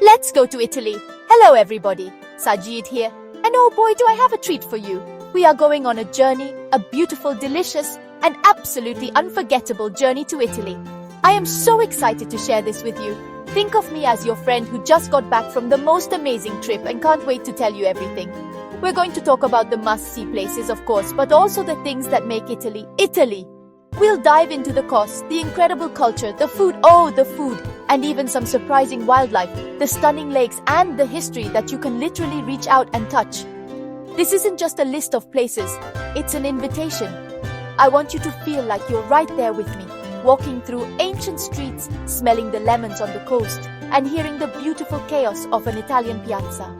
Let's go to Italy. Hello everybody, Sajid here. And oh boy, do I have a treat for you. We are going on a journey, a beautiful, delicious, and absolutely unforgettable journey to Italy. I am so excited to share this with you. Think of me as your friend who just got back from the most amazing trip and can't wait to tell you everything. We're going to talk about the must-see places, of course, but also the things that make Italy, Italy. We'll dive into the coast, the incredible culture, the food, and even some surprising wildlife, the stunning lakes, and the history that you can literally reach out and touch. This isn't just a list of places, it's an invitation. I want you to feel like you're right there with me, walking through ancient streets, smelling the lemons on the coast, and hearing the beautiful chaos of an Italian piazza.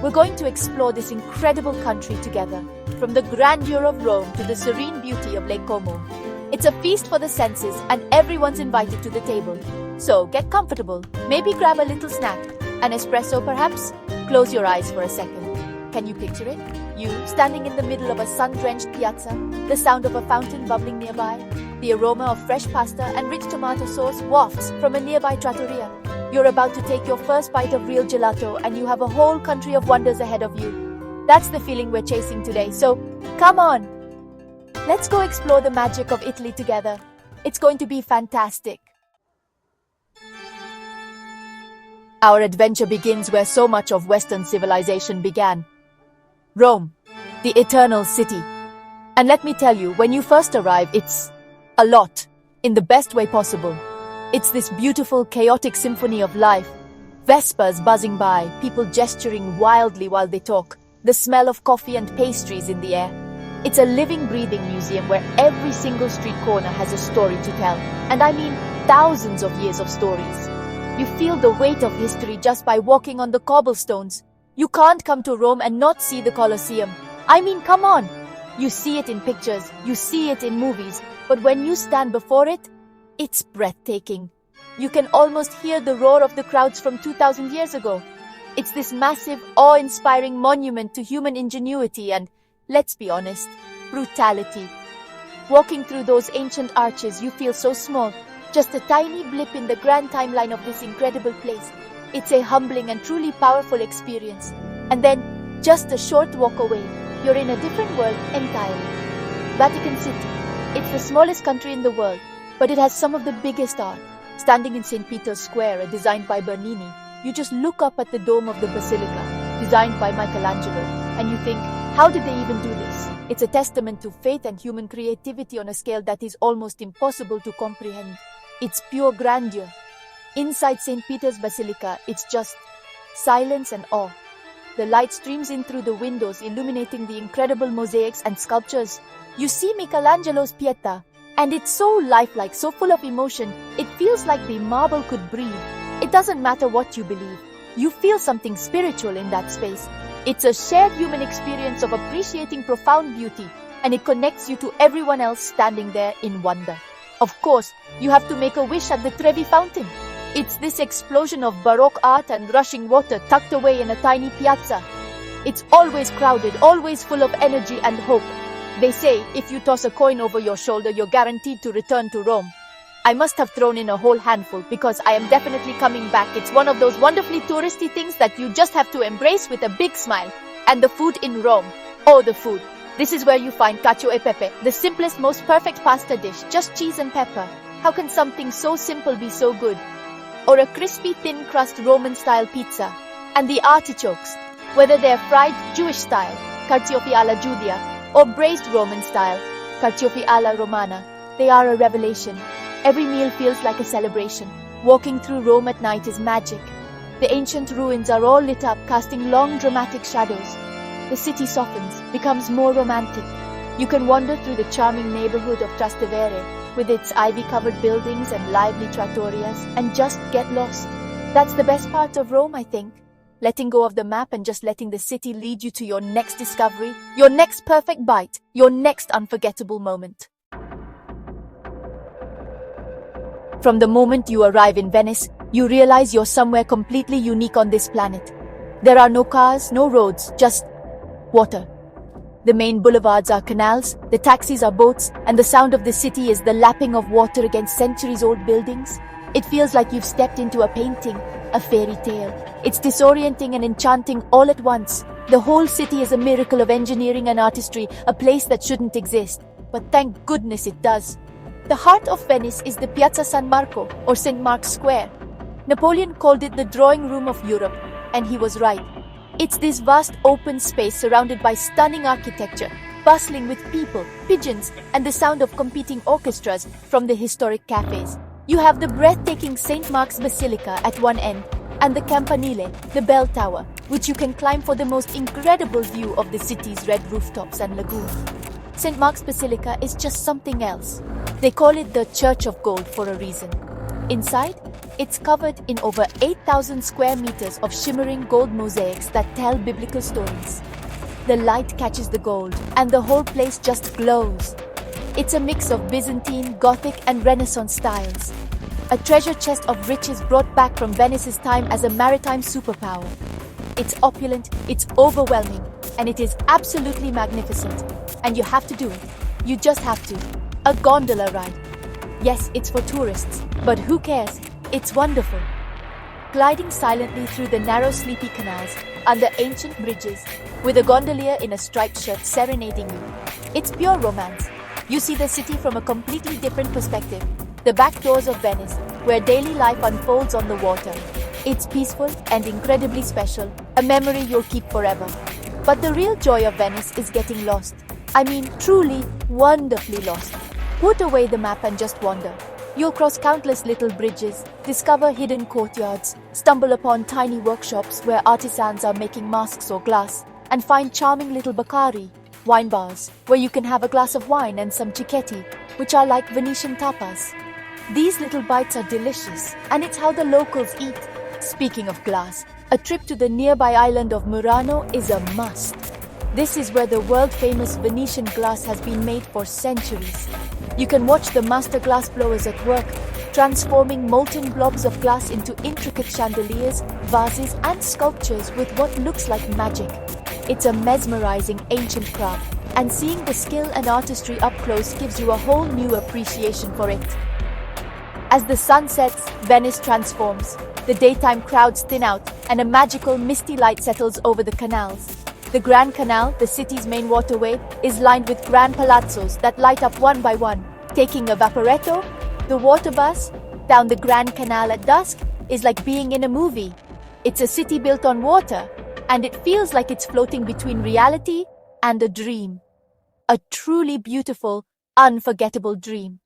We're going to explore this incredible country together, from the grandeur of Rome to the serene beauty of Lake Como. It's a feast for the senses and everyone's invited to the table. So get comfortable, maybe grab a little snack, an espresso perhaps? Close your eyes for a second. Can you picture it? You, standing in the middle of a sun-drenched piazza, the sound of a fountain bubbling nearby, the aroma of fresh pasta and rich tomato sauce wafts from a nearby trattoria. You're about to take your first bite of real gelato and you have a whole country of wonders ahead of you. That's the feeling we're chasing today, so come on! Let's go explore the magic of Italy together. It's going to be fantastic. Our adventure begins where so much of Western civilization began. Rome, the eternal city. And let me tell you, when you first arrive, it's a lot, in the best way possible. It's this beautiful, chaotic symphony of life. Vespers buzzing by, people gesturing wildly while they talk, the smell of coffee and pastries in the air. It's a living, breathing museum where every single street corner has a story to tell. And I mean thousands of years of stories. You feel the weight of history just by walking on the cobblestones. You can't come to Rome and not see the Colosseum. I mean, come on! You see it in pictures, you see it in movies, but when you stand before it, it's breathtaking. You can almost hear the roar of the crowds from 2,000 years ago. It's this massive, awe-inspiring monument to human ingenuity and, let's be honest, brutality. Walking through those ancient arches, you feel so small, just a tiny blip in the grand timeline of this incredible place. It's a humbling and truly powerful experience. And then, just a short walk away, you're in a different world entirely. Vatican City. It's the smallest country in the world, but it has some of the biggest art. Standing in St. Peter's Square, designed by Bernini, you just look up at the dome of the basilica, designed by Michelangelo, and you think, how did they even do this? It's a testament to faith and human creativity on a scale that is almost impossible to comprehend. It's pure grandeur. Inside St. Peter's Basilica, it's just silence and awe. The light streams in through the windows, illuminating the incredible mosaics and sculptures. You see Michelangelo's Pietà, and it's so lifelike, so full of emotion, it feels like the marble could breathe. It doesn't matter what you believe. You feel something spiritual in that space. It's a shared human experience of appreciating profound beauty, and it connects you to everyone else standing there in wonder. Of course, you have to make a wish at the Trevi Fountain. It's this explosion of Baroque art and rushing water tucked away in a tiny piazza. It's always crowded, always full of energy and hope. They say, if you toss a coin over your shoulder, you're guaranteed to return to Rome. I must have thrown in a whole handful because I am definitely coming back. It's one of those wonderfully touristy things that you just have to embrace with a big smile. And the food in Rome. Oh, the food. This is where you find cacio e pepe, the simplest, most perfect pasta dish, just cheese and pepper. How can something so simple be so good? Or a crispy, thin crust Roman-style pizza. And the artichokes, whether they're fried Jewish-style, carciofi alla Giudia, or braised Roman-style, carciofi alla Romana, they are a revelation. Every meal feels like a celebration. Walking through Rome at night is magic. The ancient ruins are all lit up, casting long, dramatic shadows. The city softens, becomes more romantic. You can wander through the charming neighborhood of Trastevere, with its ivy-covered buildings and lively trattorias, and just get lost. That's the best part of Rome, I think. Letting go of the map and just letting the city lead you to your next discovery, your next perfect bite, your next unforgettable moment. From the moment you arrive in Venice, you realize you're somewhere completely unique on this planet. There are no cars, no roads, just water. The main boulevards are canals, the taxis are boats, and the sound of the city is the lapping of water against centuries-old buildings. It feels like you've stepped into a painting, a fairy tale. It's disorienting and enchanting all at once. The whole city is a miracle of engineering and artistry, a place that shouldn't exist. But thank goodness it does. The heart of Venice is the Piazza San Marco, or St. Mark's Square. Napoleon called it the drawing room of Europe, and he was right. It's this vast open space surrounded by stunning architecture, bustling with people, pigeons, and the sound of competing orchestras from the historic cafes. You have the breathtaking St. Mark's Basilica at one end, and the Campanile, the bell tower, which you can climb for the most incredible view of the city's red rooftops and lagoon. St. Mark's Basilica is just something else. They call it the Church of Gold for a reason. Inside, it's covered in over 8,000 square meters of shimmering gold mosaics that tell biblical stories. The light catches the gold, and the whole place just glows. It's a mix of Byzantine, Gothic, and Renaissance styles. A treasure chest of riches brought back from Venice's time as a maritime superpower. It's opulent, it's overwhelming, and it is absolutely magnificent. And you have to do it. You just have to. A gondola ride. Yes, it's for tourists, but who cares? It's wonderful. Gliding silently through the narrow sleepy canals, under ancient bridges, with a gondolier in a striped shirt serenading you. It's pure romance. You see the city from a completely different perspective. The back doors of Venice, where daily life unfolds on the water. It's peaceful and incredibly special, a memory you'll keep forever. But the real joy of Venice is getting lost. I mean, truly, wonderfully lost. Put away the map and just wander. You'll cross countless little bridges, discover hidden courtyards, stumble upon tiny workshops where artisans are making masks or glass, and find charming little baccari, wine bars, where you can have a glass of wine and some cicchetti, which are like Venetian tapas. These little bites are delicious, and it's how the locals eat. Speaking of glass, a trip to the nearby island of Murano is a must. This is where the world-famous Venetian glass has been made for centuries. You can watch the master glass blowers at work, transforming molten blobs of glass into intricate chandeliers, vases, and sculptures with what looks like magic. It's a mesmerizing ancient craft, and seeing the skill and artistry up close gives you a whole new appreciation for it. As the sun sets, Venice transforms. The daytime crowds thin out, and a magical, misty light settles over the canals. The Grand Canal, the city's main waterway, is lined with grand palazzos that light up one by one. Taking a vaporetto, the water bus, down the Grand Canal at dusk is like being in a movie. It's a city built on water, and it feels like it's floating between reality and a dream. A truly beautiful, unforgettable dream.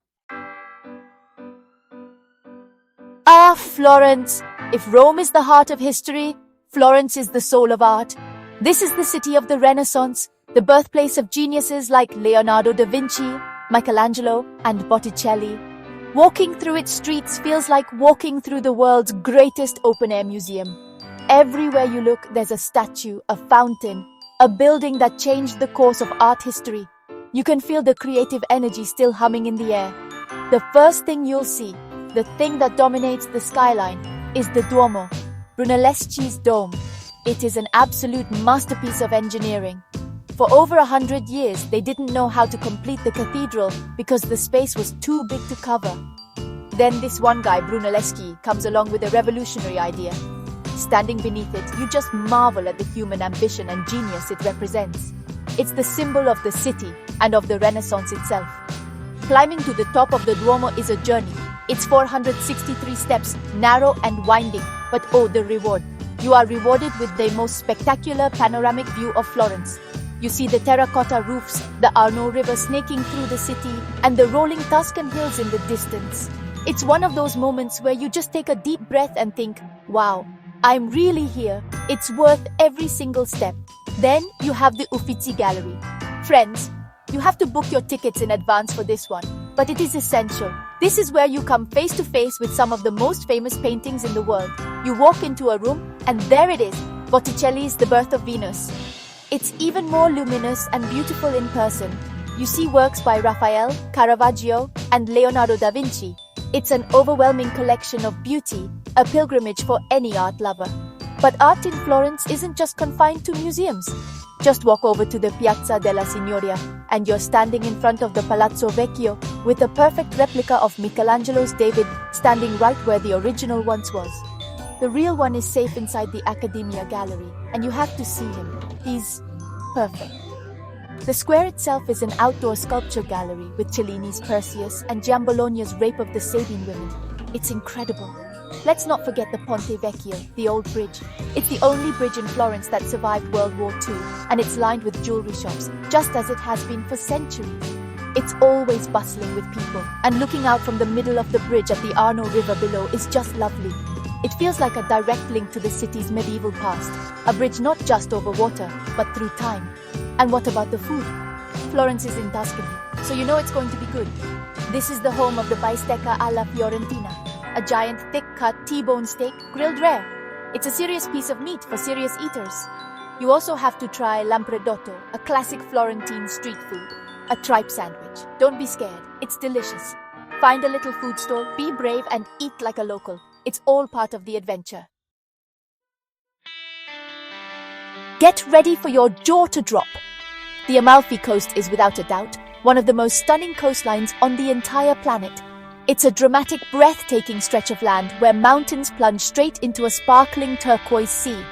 Ah, Florence! If Rome is the heart of history, Florence is the soul of art. This is the city of the Renaissance, the birthplace of geniuses like Leonardo da Vinci, Michelangelo, and Botticelli. Walking through its streets feels like walking through the world's greatest open-air museum. Everywhere you look, there's a statue, a fountain, a building that changed the course of art history. You can feel the creative energy still humming in the air. The first thing you'll see, the thing that dominates the skyline, is the Duomo, Brunelleschi's dome. It is an absolute masterpiece of engineering. For over 100 years, they didn't know how to complete the cathedral because the space was too big to cover. Then this one guy, Brunelleschi, comes along with a revolutionary idea. Standing beneath it, you just marvel at the human ambition and genius it represents. It's the symbol of the city and of the Renaissance itself. Climbing to the top of the Duomo is a journey. It's 463 steps, narrow and winding, but oh, the reward. You are rewarded with the most spectacular panoramic view of Florence. You see the terracotta roofs, the Arno River snaking through the city, and the rolling Tuscan hills in the distance. It's one of those moments where you just take a deep breath and think, wow, I'm really here. It's worth every single step. Then you have the Uffizi Gallery. Friends, you have to book your tickets in advance for this one, but it is essential. This is where you come face to face with some of the most famous paintings in the world. You walk into a room, and there it is, Botticelli's The Birth of Venus. It's even more luminous and beautiful in person. You see works by Raphael, Caravaggio, and Leonardo da Vinci. It's an overwhelming collection of beauty, a pilgrimage for any art lover. But art in Florence isn't just confined to museums. Just walk over to the Piazza della Signoria and you're standing in front of the Palazzo Vecchio with a perfect replica of Michelangelo's David standing right where the original once was. The real one is safe inside the Accademia Gallery, and you have to see him. He's perfect. The square itself is an outdoor sculpture gallery with Cellini's Perseus and Giambologna's Rape of the Sabine Women. It's incredible. Let's not forget the Ponte Vecchio, the old bridge. It's the only bridge in Florence that survived World War II, and it's lined with jewelry shops, just as it has been for centuries. It's always bustling with people, and looking out from the middle of the bridge at the Arno River below is just lovely. It feels like a direct link to the city's medieval past, a bridge not just over water, but through time. And what about the food? Florence is in Tuscany, so you know it's going to be good. This is the home of the bistecca alla Fiorentina, a giant thick-cut T-bone steak grilled rare. It's a serious piece of meat for serious eaters. You also have to try lampredotto, a classic Florentine street food. A tripe sandwich. Don't be scared, it's delicious. Find a little food stall, be brave and eat like a local. It's all part of the adventure. Get ready for your jaw to drop. The Amalfi Coast is without a doubt one of the most stunning coastlines on the entire planet. It's a dramatic, breathtaking stretch of land where mountains plunge straight into a sparkling turquoise sea.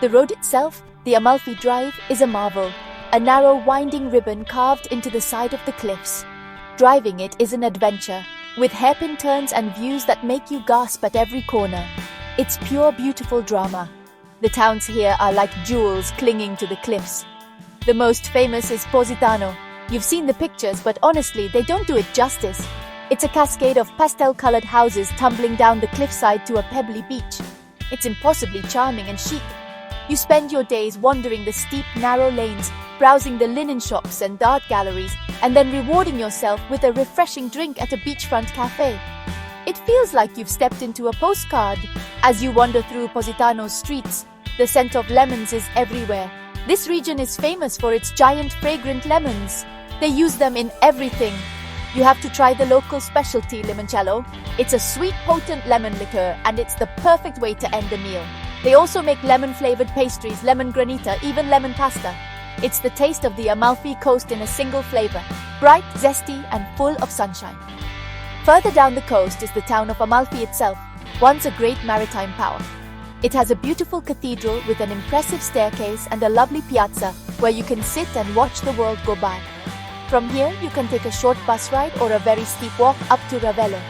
The road itself, the Amalfi Drive, is a marvel, a narrow, winding ribbon carved into the side of the cliffs. Driving it is an adventure, with hairpin turns and views that make you gasp at every corner. It's pure, beautiful drama. The towns here are like jewels clinging to the cliffs. The most famous is Positano. You've seen the pictures, but honestly, they don't do it justice. It's a cascade of pastel-colored houses tumbling down the cliffside to a pebbly beach. It's impossibly charming and chic. You spend your days wandering the steep, narrow lanes, browsing the linen shops and art galleries, and then rewarding yourself with a refreshing drink at a beachfront cafe. It feels like you've stepped into a postcard. As you wander through Positano's streets, the scent of lemons is everywhere. This region is famous for its giant, fragrant lemons. They use them in everything. You have to try the local specialty limoncello. It's a sweet, potent lemon liqueur, and it's the perfect way to end a meal. They also make lemon-flavored pastries, lemon granita, even lemon pasta. It's the taste of the Amalfi Coast in a single flavor, bright, zesty, and full of sunshine. Further down the coast is the town of Amalfi itself, once a great maritime power. It has a beautiful cathedral with an impressive staircase and a lovely piazza where you can sit and watch the world go by. From here, you can take a short bus ride or a very steep walk up to Ravello.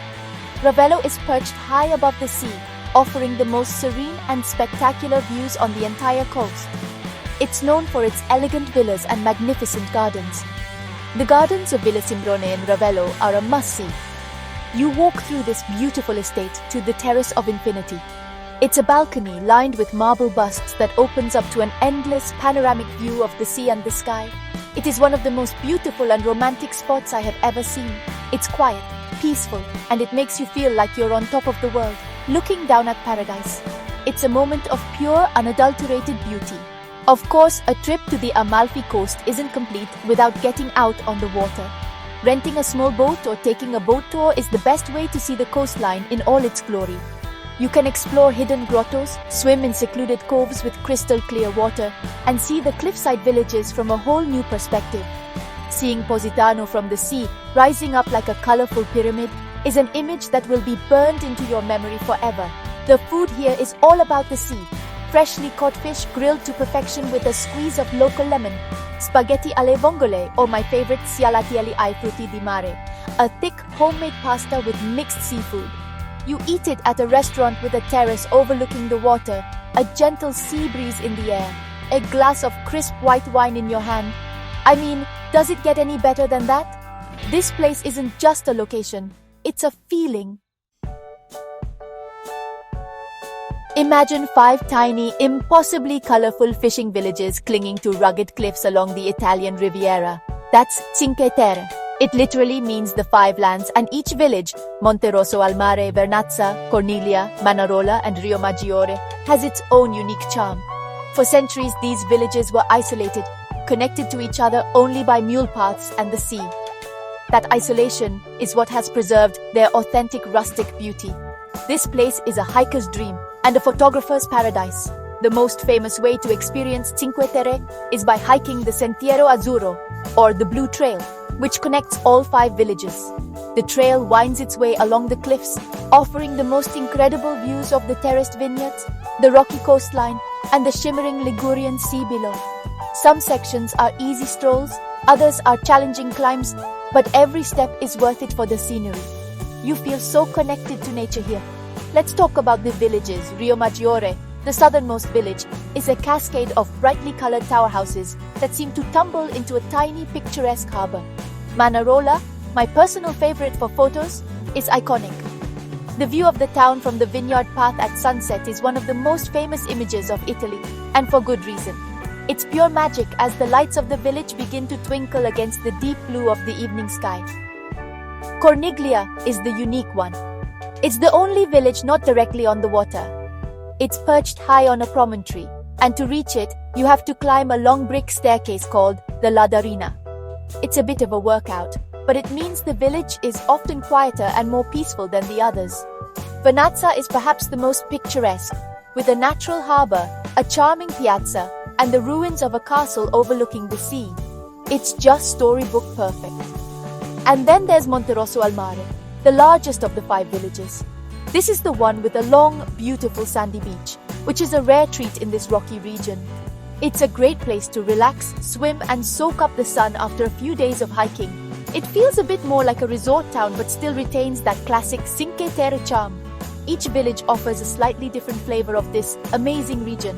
Ravello is perched high above the sea, offering the most serene and spectacular views on the entire coast. It's known for its elegant villas and magnificent gardens. The gardens of Villa Simbrone in Ravello are a must-see. You walk through this beautiful estate to the Terrace of Infinity. It's a balcony lined with marble busts that opens up to an endless panoramic view of the sea and the sky. It is one of the most beautiful and romantic spots I have ever seen. It's quiet, peaceful, and it makes you feel like you're on top of the world, looking down at paradise. It's a moment of pure, unadulterated beauty. Of course, a trip to the Amalfi Coast isn't complete without getting out on the water. Renting a small boat or taking a boat tour is the best way to see the coastline in all its glory. You can explore hidden grottos, swim in secluded coves with crystal clear water, and see the cliffside villages from a whole new perspective. Seeing Positano from the sea, rising up like a colorful pyramid, is an image that will be burned into your memory forever. The food here is all about the sea. Freshly caught fish grilled to perfection with a squeeze of local lemon, spaghetti alle vongole, or my favorite cialatielli ai frutti di mare, a thick homemade pasta with mixed seafood. You eat it at a restaurant with a terrace overlooking the water, a gentle sea breeze in the air, a glass of crisp white wine in your hand. I mean, does it get any better than that? This place isn't just a location, it's a feeling. Imagine 5 tiny, impossibly colorful fishing villages clinging to rugged cliffs along the Italian Riviera. That's Cinque Terre. It literally means the 5 lands, and each village, Monterosso al Mare, Vernazza, Corniglia, Manarola, and Rio Maggiore, has its own unique charm. For centuries, these villages were isolated, connected to each other only by mule paths and the sea. That isolation is what has preserved their authentic rustic beauty. This place is a hiker's dream and a photographer's paradise. The most famous way to experience Cinque Terre is by hiking the Sentiero Azzurro, or the Blue Trail, which connects all 5 villages. The trail winds its way along the cliffs, offering the most incredible views of the terraced vineyards, the rocky coastline, and the shimmering Ligurian sea below. Some sections are easy strolls, others are challenging climbs, but every step is worth it for the scenery. You feel so connected to nature here. Let's talk about the villages. Riomaggiore, the southernmost village, is a cascade of brightly colored tower houses that seem to tumble into a tiny picturesque harbor. Manarola, my personal favorite for photos, is iconic. The view of the town from the vineyard path at sunset is one of the most famous images of Italy, and for good reason. It's pure magic as the lights of the village begin to twinkle against the deep blue of the evening sky. Corniglia is the unique one. It's the only village not directly on the water. It's perched high on a promontory, and to reach it, you have to climb a long brick staircase called the Ladarina. It's a bit of a workout, but it means the village is often quieter and more peaceful than the others. Vernazza is perhaps the most picturesque, with a natural harbor, a charming piazza, and the ruins of a castle overlooking the sea. It's just storybook perfect. And then there's Monterosso al Mare, the largest of the 5 villages. This is the one with a long, beautiful sandy beach, which is a rare treat in this rocky region. It's a great place to relax, swim, and soak up the sun after a few days of hiking. It feels a bit more like a resort town but still retains that classic Cinque Terre charm. Each village offers a slightly different flavor of this amazing region.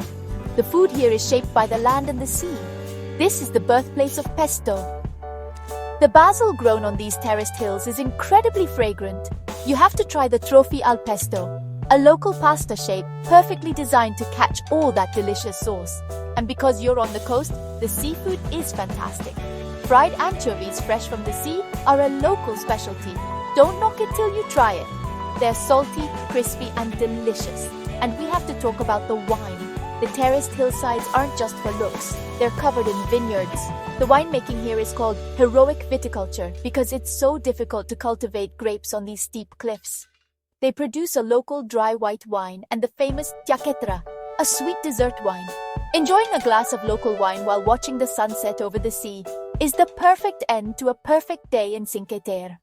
The food here is shaped by the land and the sea. This is the birthplace of pesto. The basil grown on these terraced hills is incredibly fragrant. You have to try the trophy al pesto, a local pasta shape perfectly designed to catch all that delicious sauce. And because you're on the coast, the seafood is fantastic. Fried anchovies fresh from the sea are a local specialty. Don't knock it till you try it. They're salty, crispy, and delicious. And we have to talk about the wine. The terraced hillsides aren't just for looks, they're covered in vineyards. The winemaking here is called heroic viticulture because it's so difficult to cultivate grapes on these steep cliffs. They produce a local dry white wine and the famous Chiacchiera, a sweet dessert wine. Enjoying a glass of local wine while watching the sunset over the sea is the perfect end to a perfect day in Cinque Terre.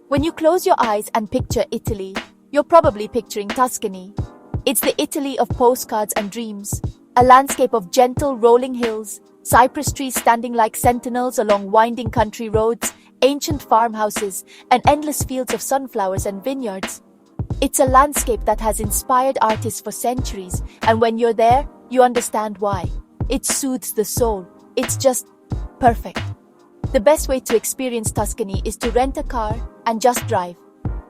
When you close your eyes and picture Italy, you're probably picturing Tuscany. It's the Italy of postcards and dreams. A landscape of gentle rolling hills, cypress trees standing like sentinels along winding country roads, ancient farmhouses, and endless fields of sunflowers and vineyards. It's a landscape that has inspired artists for centuries, and when you're there, you understand why. It soothes the soul. It's just perfect. The best way to experience Tuscany is to rent a car and just drive.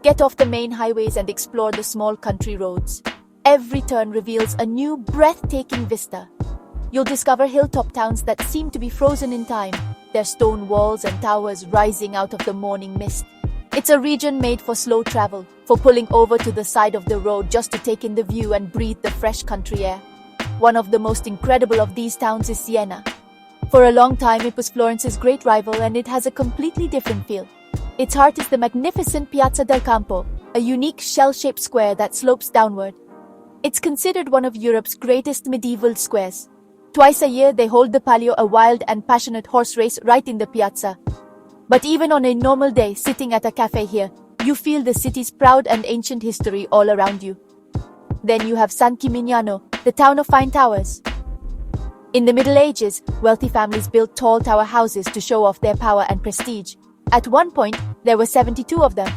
Get off the main highways and explore the small country roads. Every turn reveals a new, breathtaking vista. You'll discover hilltop towns that seem to be frozen in time, their stone walls and towers rising out of the morning mist. It's a region made for slow travel, for pulling over to the side of the road just to take in the view and breathe the fresh country air. One of the most incredible of these towns is Siena. For a long time, it was Florence's great rival, and it has a completely different feel. Its heart is the magnificent Piazza del Campo, a unique shell-shaped square that slopes downward. It's considered one of Europe's greatest medieval squares. Twice a year, they hold the Palio, a wild and passionate horse race right in the piazza. But even on a normal day, sitting at a cafe here, you feel the city's proud and ancient history all around you. Then you have San Gimignano, the town of fine towers. In the Middle Ages, wealthy families built tall tower houses to show off their power and prestige. At one point, there were 72 of them.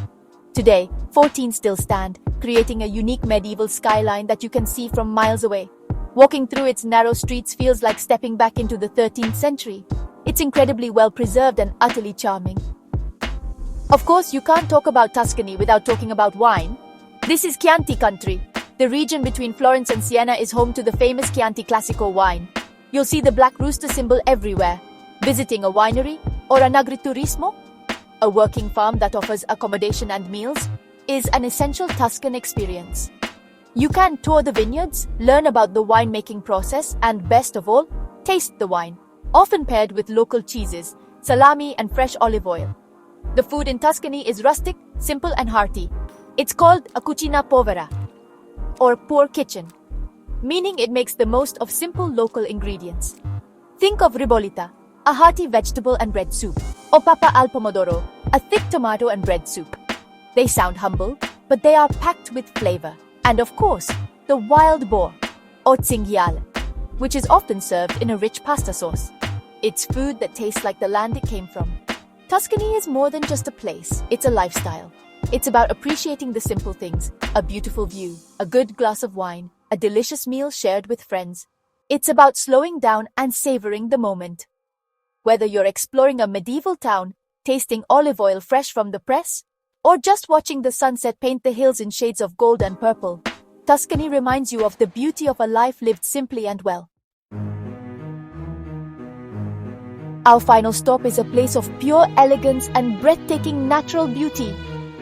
Today, 14 still stand, creating a unique medieval skyline that you can see from miles away. Walking through its narrow streets feels like stepping back into the 13th century. It's incredibly well preserved and utterly charming. Of course, you can't talk about Tuscany without talking about wine. This is Chianti country. The region between Florence and Siena is home to the famous Chianti Classico wine. You'll see the black rooster symbol everywhere. Visiting a winery or an agriturismo, a working farm that offers accommodation and meals, is an essential Tuscan experience. You can tour the vineyards, learn about the winemaking process, and best of all, taste the wine, often paired with local cheeses, salami, and fresh olive oil. The food in Tuscany is rustic, simple, and hearty. It's called a cucina povera, or poor kitchen, meaning it makes the most of simple local ingredients. Think of ribollita, a hearty vegetable and bread soup, or papa al pomodoro, a thick tomato and bread soup. They sound humble, but they are packed with flavor. And of course, the wild boar, or cinghiale, which is often served in a rich pasta sauce. It's food that tastes like the land it came from. Tuscany is more than just a place, it's a lifestyle. It's about appreciating the simple things, a beautiful view, a good glass of wine, a delicious meal shared with friends. It's about slowing down and savoring the moment. Whether you're exploring a medieval town, tasting olive oil fresh from the press, or just watching the sunset paint the hills in shades of gold and purple, Tuscany reminds you of the beauty of a life lived simply and well. Our final stop is a place of pure elegance and breathtaking natural beauty,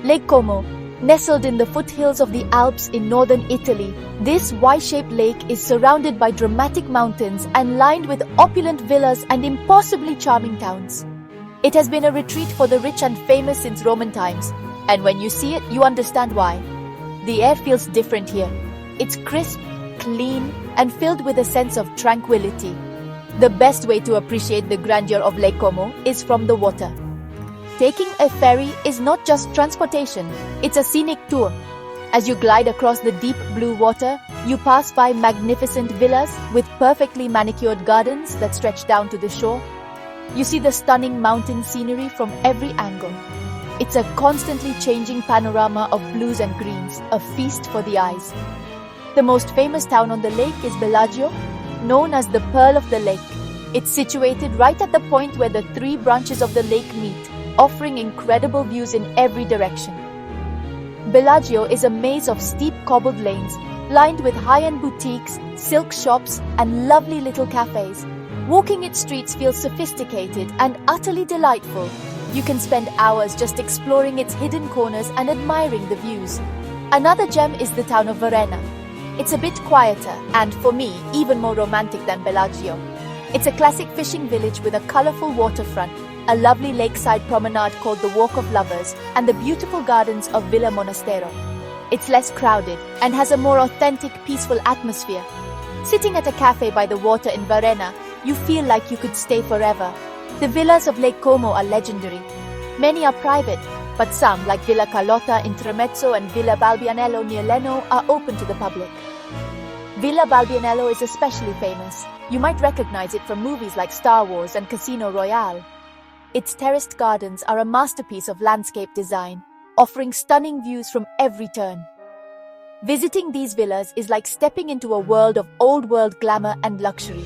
Lake Como. Nestled in the foothills of the Alps in northern Italy, this Y-shaped lake is surrounded by dramatic mountains and lined with opulent villas and impossibly charming towns. It has been a retreat for the rich and famous since Roman times, and when you see it, you understand why. The air feels different here. It's crisp, clean, and filled with a sense of tranquility. The best way to appreciate the grandeur of Lake Como is from the water. Taking a ferry is not just transportation, it's a scenic tour. As you glide across the deep blue water, you pass by magnificent villas with perfectly manicured gardens that stretch down to the shore. You see the stunning mountain scenery from every angle. It's a constantly changing panorama of blues and greens, a feast for the eyes. The most famous town on the lake is Bellagio, known as the Pearl of the Lake. It's situated right at the point where the three branches of the lake meet, offering incredible views in every direction. Bellagio is a maze of steep cobbled lanes, lined with high-end boutiques, silk shops, and lovely little cafes. Walking its streets feels sophisticated and utterly delightful. You can spend hours just exploring its hidden corners and admiring the views. Another gem is the town of Varenna. It's a bit quieter and, for me, even more romantic than Bellagio. It's a classic fishing village with a colorful waterfront, a lovely lakeside promenade called the Walk of Lovers, and the beautiful gardens of Villa Monastero. It's less crowded and has a more authentic, peaceful atmosphere. Sitting at a cafe by the water in Varenna, you feel like you could stay forever. The villas of Lake Como are legendary. Many are private, but some, like Villa Carlotta in Tremezzo and Villa Balbianello near Leno, are open to the public. Villa Balbianello is especially famous. You might recognize it from movies like Star Wars and Casino Royale. Its terraced gardens are a masterpiece of landscape design, offering stunning views from every turn. Visiting these villas is like stepping into a world of old-world glamour and luxury.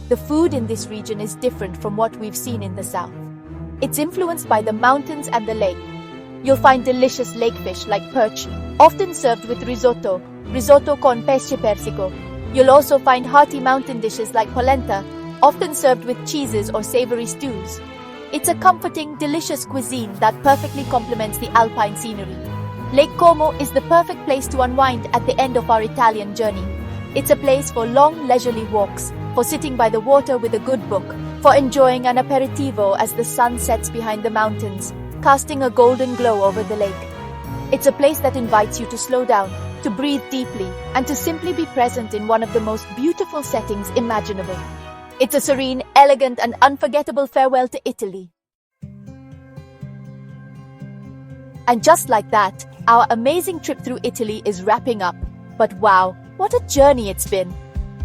The food in this region is different from what we've seen in the south. It's influenced by the mountains and the lake. You'll find delicious lake fish like perch, often served with risotto con pesce persico. You'll also find hearty mountain dishes like polenta, often served with cheeses or savory stews. It's a comforting, delicious cuisine that perfectly complements the alpine scenery. Lake Como is the perfect place to unwind at the end of our Italian journey. It's a place for long, leisurely walks, for sitting by the water with a good book, for enjoying an aperitivo as the sun sets behind the mountains, casting a golden glow over the lake. It's a place that invites you to slow down, to breathe deeply, and to simply be present in one of the most beautiful settings imaginable. It's a serene, elegant, and unforgettable farewell to Italy. And just like that, our amazing trip through Italy is wrapping up. But wow, what a journey it's been!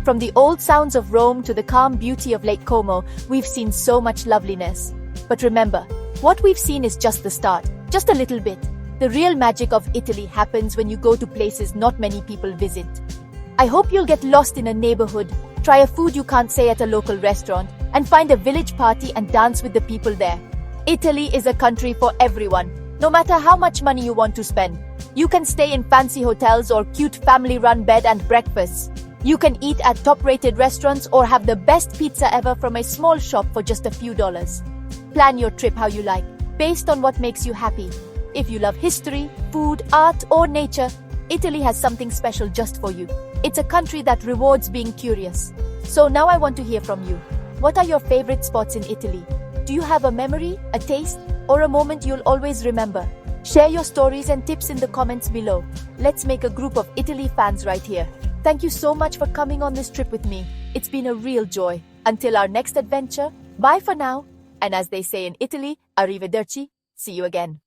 From the old sounds of Rome to the calm beauty of Lake Como, we've seen so much loveliness. But remember, what we've seen is just the start, just a little bit. The real magic of Italy happens when you go to places not many people visit. I hope you'll get lost in a neighborhood, try a food you can't say at a local restaurant, and find a village party and dance with the people there. Italy is a country for everyone, no matter how much money you want to spend. You can stay in fancy hotels or cute family-run bed and breakfasts. You can eat at top-rated restaurants or have the best pizza ever from a small shop for just a few dollars. Plan your trip how you like, based on what makes you happy. If you love history, food, art, or nature, Italy has something special just for you. It's a country that rewards being curious. So now I want to hear from you. What are your favorite spots in Italy? Do you have a memory, a taste, or a moment you'll always remember? Share your stories and tips in the comments below. Let's make a group of Italy fans right here. Thank you so much for coming on this trip with me. It's been a real joy. Until our next adventure, bye for now. And as they say in Italy, arrivederci. See you again.